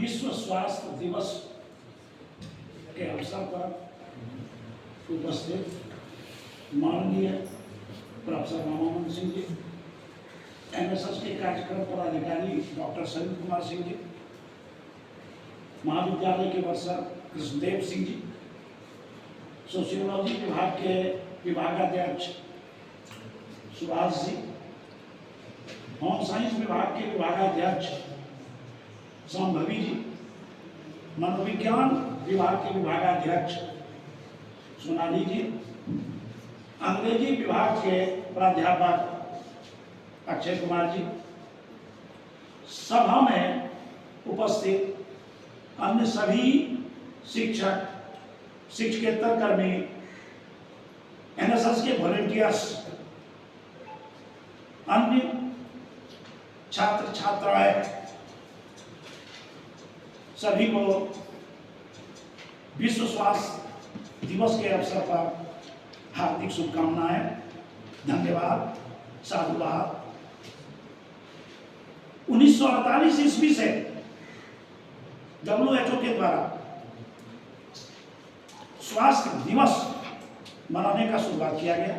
विश्व स्वास्थ्य दिवस के अवसर पर उपस्थित माननीय प्रोफेसर रामानंद सिंह जी, एनएसएस के कार्यक्रम पदाधिकारी डॉक्टर संजीव कुमार सिंह जी, महाविद्यालय के वर्षा कृष्णदेव सिंह जी, सोशियोलॉजी विभाग के विभागाध्यक्ष सुभाष जी, होम साइंस विभाग के विभागाध्यक्ष संभवी जी, मनोविज्ञान विभाग के विभागाध्यक्ष सोनाली जी, अंग्रेजी विभाग के प्राध्यापक अक्षय कुमार जी, सभा में उपस्थित अन्य सभी शिक्षक, शिक्षकेतर कर्मी, एनएसएस के वॉलंटियर्स, अन्य छात्र छात्राएं, सभी को विश्व स्वास्थ्य दिवस के अवसर पर हार्दिक शुभकामनाएं, धन्यवाद, साधुवाद। 1948 ईस्वी से WHO के द्वारा स्वास्थ्य दिवस मनाने का शुरुआत किया गया।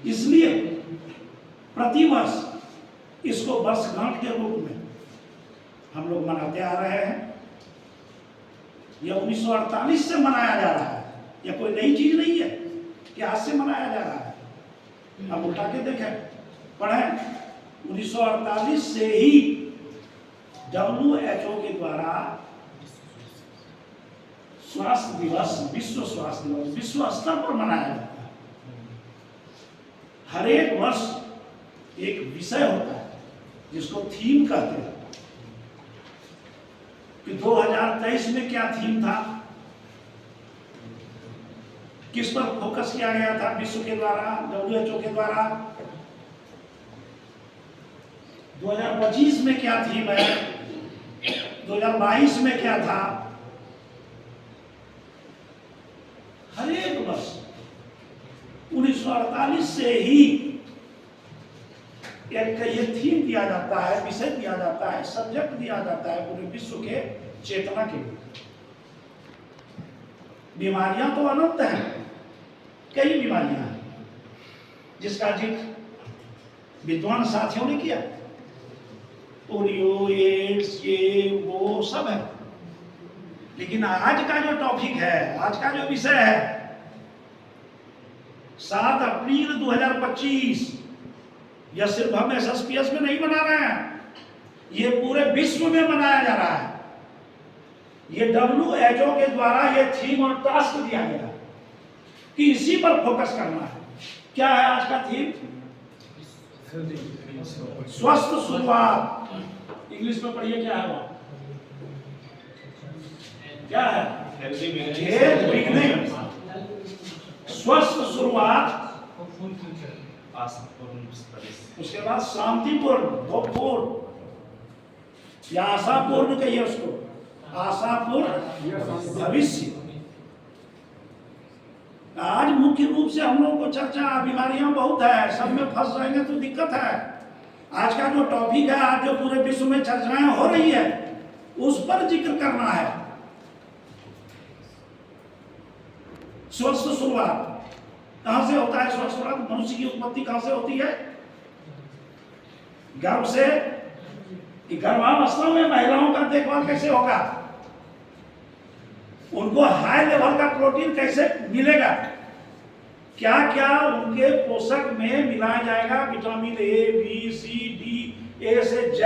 इसलिए प्रतिवर्ष इसको वर्षगांठ के रूप में हम लोग मनाते आ रहे हैं। यह 1948 से मनाया जा रहा है, यह कोई नई चीज नहीं है कि आज से मनाया जा रहा है। अब उठा के देखें, पढ़ें, 1948 से ही WHO के द्वारा स्वास्थ्य दिवस, विश्व स्वास्थ्य दिवस विश्व स्तर पर मनाया जाता है। हर एक वर्ष एक विषय होता है जिसको थीम कहते हैं कि 2023 में क्या थीम था, किस पर फोकस किया गया था विश्व के द्वारा, WHO के द्वारा। 2025 में क्या थीम है, 2022 में क्या था। हर एक वर्ष 1948 से ही एक ये थीम दिया जाता है, विषय दिया जाता है, सब्जेक्ट दिया जाता है पूरे विश्व के चेतना के लिए। बीमारियां तो अनंत हैं, कई बीमारियां हैं जिसका जिक्र विद्वान साथियों ने किया। पोलियो, एड्स, ये वो सब है। लेकिन आज का जो टॉपिक है, आज का जो विषय है, 7 अप्रैल 2025, यह सिर्फ हम SSPS में नहीं मना रहे हैं, ये पूरे विश्व में मनाया जा रहा है। ये WHO के द्वारा ये थीम और टास्क दिया गया कि इसी पर फोकस करना है। क्या है आज का थीम? स्वस्थ शुरुआत। इंग्लिश में पढ़िए, क्या है वो? क्या है? हेल्थ बिगिनिंग, स्वस्थ शुरुआत। उसके बाद शांतिपूर्ण, होपफुल या आशापूर्ण कहिए उसको, आशापूर्ण भविष्य। आज मुख्य रूप से हम लोगों को चर्चा, बीमारियां बहुत है, सब में फंस जाएंगे तो दिक्कत है। आज का जो टॉपिक है, आज जो पूरे विश्व में चर्चाएं हो रही है, उस पर जिक्र करना है। स्वस्थ शुरुआत कहां से होता है? स्वस्थ शुरुआत, मनुष्य की उत्पत्ति कहां से होती है? गर्भ से। गर्भावस्था में महिलाओं का देखभाल कैसे होगा? उनको हाई लेवल का प्रोटीन कैसे मिलेगा? क्या क्या उनके पोषक में मिलाया जाएगा? Vitamin A, B, C, D, A से Z।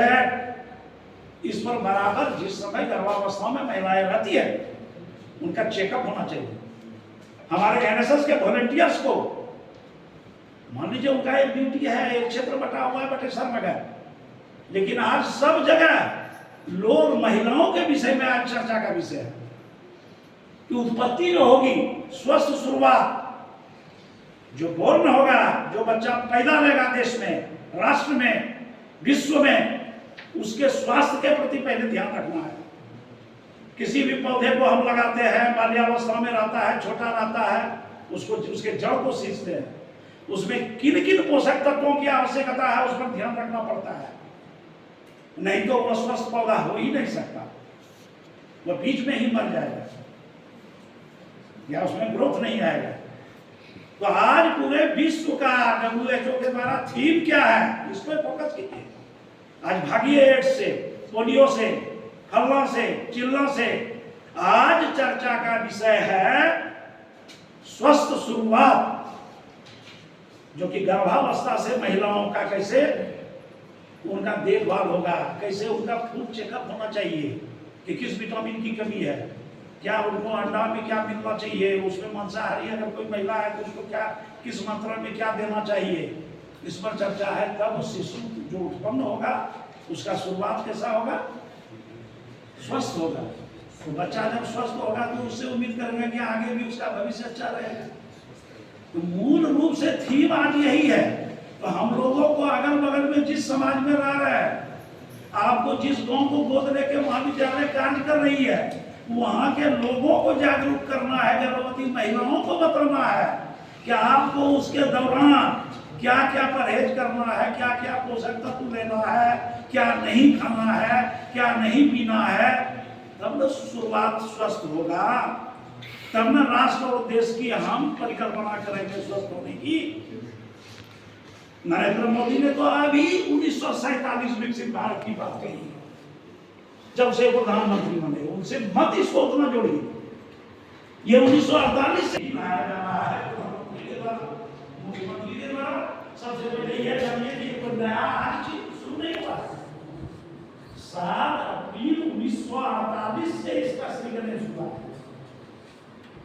इस पर बराबर जिस समय गर्भावस्था में महिलाएं रहती है, उनका चेकअप होना चाहिए। हमारे एनएसएस के वॉलंटियर्स को, मान लीजिए उनका एक ड्यूटी है, एक क्षेत्र बटा हुआ है बटेश्वर नगर, लेकिन आज सब जगह लोग महिलाओं के विषय में आज चर्चा का विषय है कि उत्पत्ति जो होगी, स्वस्थ शुरुआत, जो बोर्न होगा, जो बच्चा पैदा लेगा देश में, राष्ट्र में, विश्व में, उसके स्वास्थ्य के प्रति पहले ध्यान रखना है। किसी भी पौधे को हम लगाते हैं, बाल्यावस्था में रहता है, छोटा रहता है, उसको उसके जड़ को सींचते हैं, उसमें किन किन पोषक तत्वों की आवश्यकता है, उस पर ध्यान रखना पड़ता है। नहीं तो वह स्वस्थ पौधा हो ही नहीं सकता, वह बीच में ही मर जाएगा या उसमें ग्रोथ नहीं आएगा। तो आज पूरे विश्व का WHO के द्वारा थीम क्या है, इस पर फोकस कीजिए। आज भागिए एड्स से, पोलियो से, फल्ला से, चिल्ला से, आज चर्चा का विषय है स्वस्थ शुरुआत, जो कि गर्भावस्था से महिलाओं का कैसे उनका देखभाल होगा, कैसे उनका फूड चेकअप होना चाहिए कि किस विटामिन की कमी है, क्या उनको अंडा में क्या मिलना चाहिए, उसमें मांसाहारी अगर कोई महिला है तो उसको क्या किस मात्रा में क्या देना चाहिए, इस पर चर्चा है। तब शिशु जो उत्पन्न होगा उसका शुरुआत कैसा होगा, स्वस्थ होगा। तो बच्चा जब स्वस्थ होगा तो उससे उम्मीद करेंगे कि आगे भी उसका भविष्य अच्छा रहेगा। तो मूल रूप से थीम आज यही है। तो हम लोगों को अगल बगल में जिस समाज में रह रहे हैं, आपको जिस गांव को गोद लेके महाविद्यालय कार्य कर रही है, वहां के लोगों को जागरूक करना है, गर्भवती महिलाओं को बताना है कि आपको उसके दौरान क्या क्या परहेज करना है, क्या क्या पोषक तत्व लेना है, क्या नहीं खाना है, क्या नहीं पीना है। तब न शुरुआत स्वस्थ होगा, तब न राष्ट्र और देश की हम परिकल्पना करेंगे स्वस्थ होने की। नरेंद्र मोदी ने तो अभी 1947 विकसित भारत की बात कही, जब से प्रधानमंत्री बने, उनसे मत इसको उतना जोड़िए। ये 1948 से लाया जा रहा है मुख्यमंत्री के द्वारा। सबसे पहले यह जानिए कि कोई नया आज शुरू नहीं हुआ। 7 अप्रैल 1948 से इसका श्रीगणेश हुआ।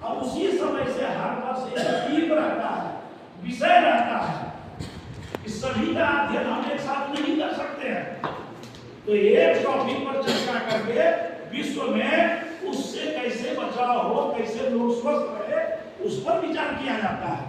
अब उसी समय से हर वर्ष एक थीम रहता है, विषय रहता है। इस सभी का अध्ययन हम एक साथ नहीं कर सकते हैं। तो एक टॉपिक पर चर्चा करके विश्व में उससे कैसे बचाव हो, कैसे लोग स्वस्थ रहे, उस पर विचार किया जाता है।